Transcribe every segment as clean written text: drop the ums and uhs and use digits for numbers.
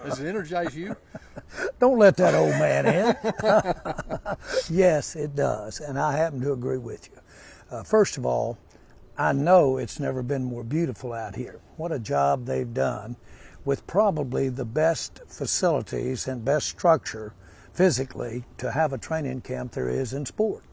Does it energize you? Don't let that old man in. Yes, it does, and I happen to agree with you. First of all, I know it's never been more beautiful out here. What a job they've done with probably the best facilities and best structure physically to have a training camp there is in sport.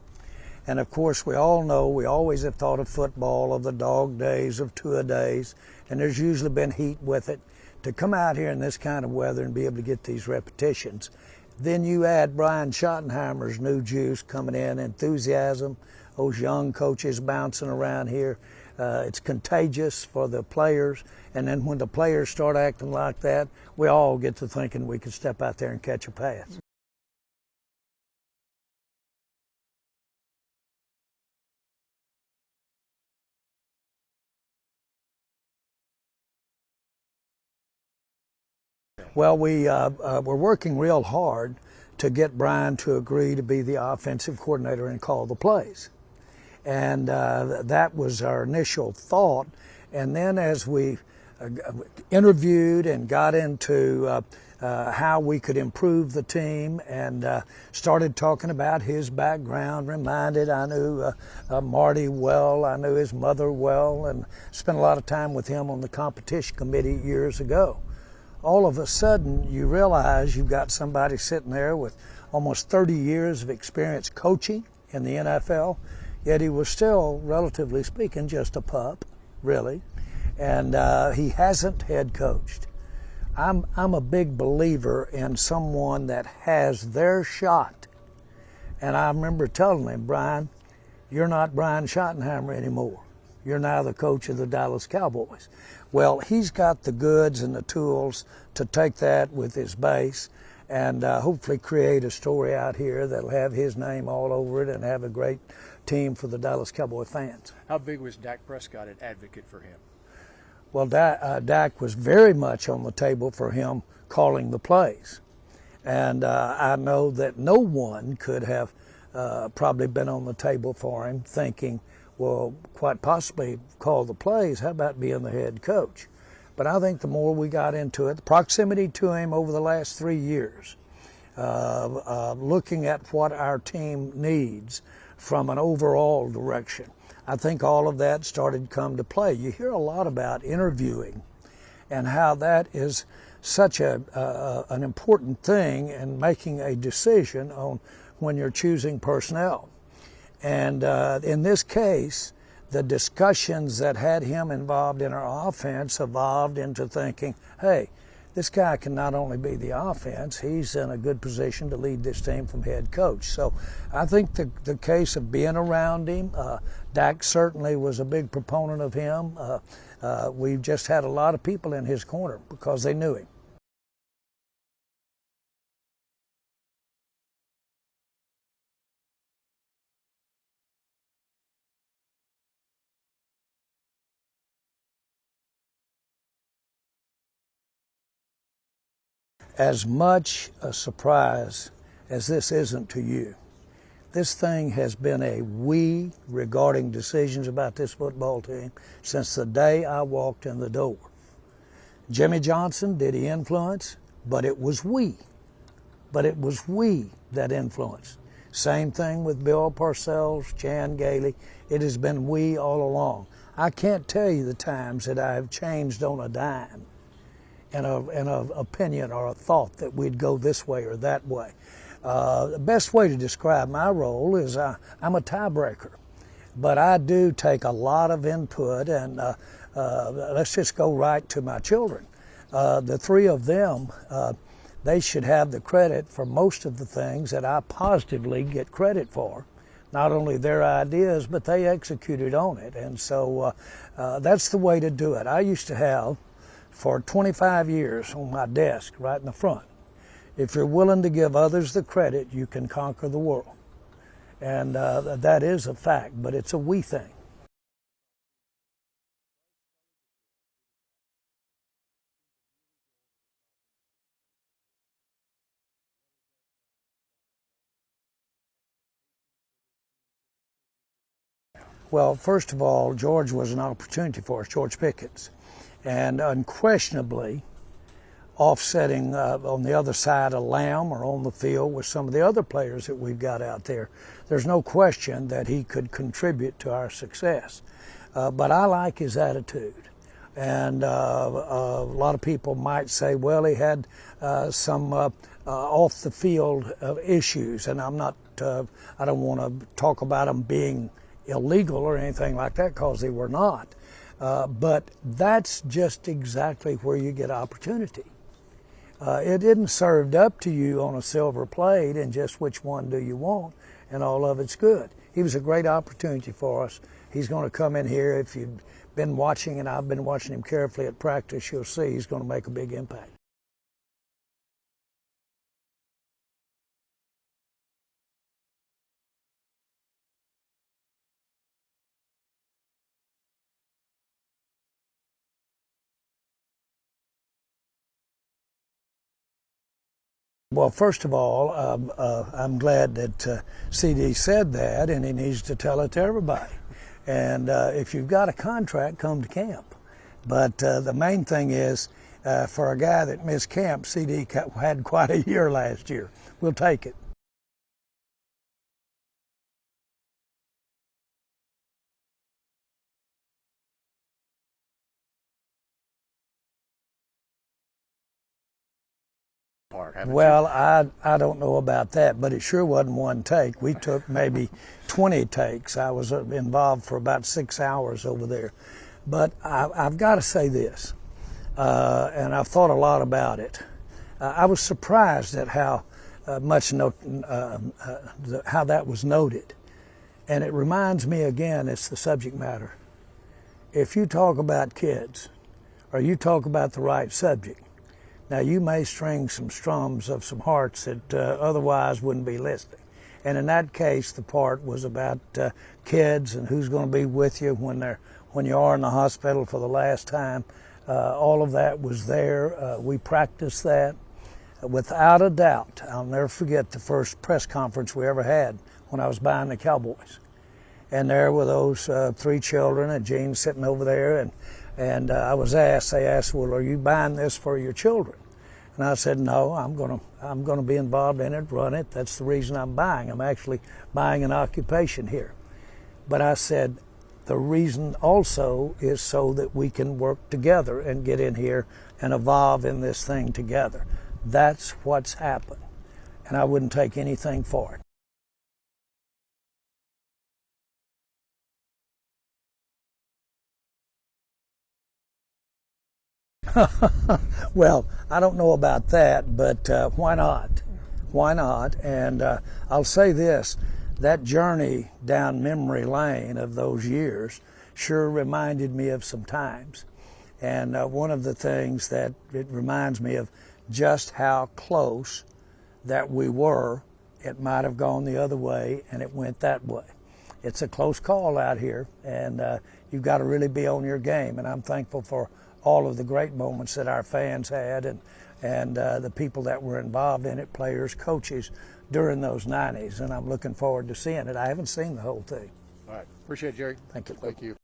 And of course, we all know, we always have thought of football, of the dog days, of two-a-days, and there's usually been heat with it. To come out here in this kind of weather and be able to get these repetitions, then you add Brian Schottenheimer's new juice coming in, enthusiasm, those young coaches bouncing around here. It's contagious for the players, and then when the players start acting like that, we all get to thinking we could step out there and catch a pass. Well, we're working real hard to get Brian to agree to be the offensive coordinator and call the plays. And that was our initial thought. And then as we interviewed and got into how we could improve the team and started talking about his background, I knew Marty well, I knew his mother well, and spent a lot of time with him on the competition committee years ago. All of a sudden, you realize you've got somebody sitting there with almost 30 years of experience coaching in the NFL, yet he was still, relatively speaking, just a pup, really, and he hasn't head coached. I'm a big believer in someone that has their shot, and I remember telling him, Brian, you're not Brian Schottenheimer anymore. You're now the coach of the Dallas Cowboys. Well, he's got the goods and the tools to take that with his base and hopefully create a story out here that'll have his name all over it and have a great team for the Dallas Cowboy fans. How big was Dak Prescott an advocate for him? Well, Dak was very much on the table for him calling the plays. And I know that no one could have probably been on the table for him thinking, well, quite possibly call the plays, how about being the head coach? But I think the more we got into it, the proximity to him over the last 3 years, looking at what our team needs from an overall direction, I think all of that started to come to play. You hear a lot about interviewing and how that is such an important thing in making a decision on when you're choosing personnel. And in this case, the discussions that had him involved in our offense evolved into thinking, hey, this guy can not only be the offense, he's in a good position to lead this team from head coach. So I think the case of being around him, Dak certainly was a big proponent of him. We've just had a lot of people in his corner because they knew him. As much a surprise as this isn't to you, this thing has been a we regarding decisions about this football team since the day I walked in the door. Jimmy Johnson, did he influence? But it was we. But it was we that influenced. Same thing with Bill Parcells, Chan Gailey. It has been we all along. I can't tell you the times that I have changed on a dime in an opinion or a thought that we'd go this way or that way. The best way to describe my role is I'm a tiebreaker, but I do take a lot of input, and let's just go right to my children. The three of them, they should have the credit for most of the things that I positively get credit for. Not only their ideas, but they executed on it, and so that's the way to do it. I used to have, for 25 years on my desk right in the front, if you're willing to give others the credit, you can conquer the world. And that is a fact, but it's a we thing. Well, first of all, George was an opportunity for us, George Pickens. And unquestionably, offsetting on the other side of Lamb or on the field with some of the other players that we've got out there. There's no question that he could contribute to our success. But I like his attitude. And a lot of people might say, well, he had some off the field issues, and I don't want to talk about them being illegal or anything like that, because they were not. But that's just exactly where you get opportunity. It isn't served up to you on a silver plate and just which one do you want, and all of it's good. He was a great opportunity for us. He's going to come in here. If you've been watching, and I've been watching him carefully at practice, you'll see he's going to make a big impact. Well, first of all, I'm glad that CD said that, and he needs to tell it to everybody. And if you've got a contract, come to camp. But the main thing is, for a guy that missed camp, CD had quite a year last year. We'll take it. Part, haven't Well, I don't know about that, but it sure wasn't one take. We took maybe 20 takes. I was involved for about 6 hours over there. But I've got to say this, and I've thought a lot about it. I was surprised at how how that was noted. And it reminds me again, it's the subject matter. If you talk about kids, or you talk about the right subject, now, you may string some strums of some hearts that otherwise wouldn't be listening. And in that case, the part was about kids and who's going to be with you when you are in the hospital for the last time. All of that was there. We practiced that. Without a doubt, I'll never forget the first press conference we ever had when I was buying the Cowboys. And there were those 3 children, and Gene sitting over there, and I was asked, they asked, well, are you buying this for your children? And I said, no, I'm gonna be involved in it, run it. That's the reason I'm buying. I'm actually buying an occupation here. But I said, the reason also is so that we can work together and get in here and evolve in this thing together. That's what's happened. And I wouldn't take anything for it. Well, I don't know about that, but why not? Why not? And I'll say this, that journey down memory lane of those years sure reminded me of some times. And one of the things that it reminds me of just how close that we were. It might have gone the other way, and it went that way. It's a close call out here, and you've got to really be on your game. And I'm thankful for all of the great moments that our fans had, and the people that were involved in it, players, coaches, during those 90s. And I'm looking forward to seeing it. I haven't seen the whole thing. All right. Appreciate it, Jerry. Thank you. Thank you.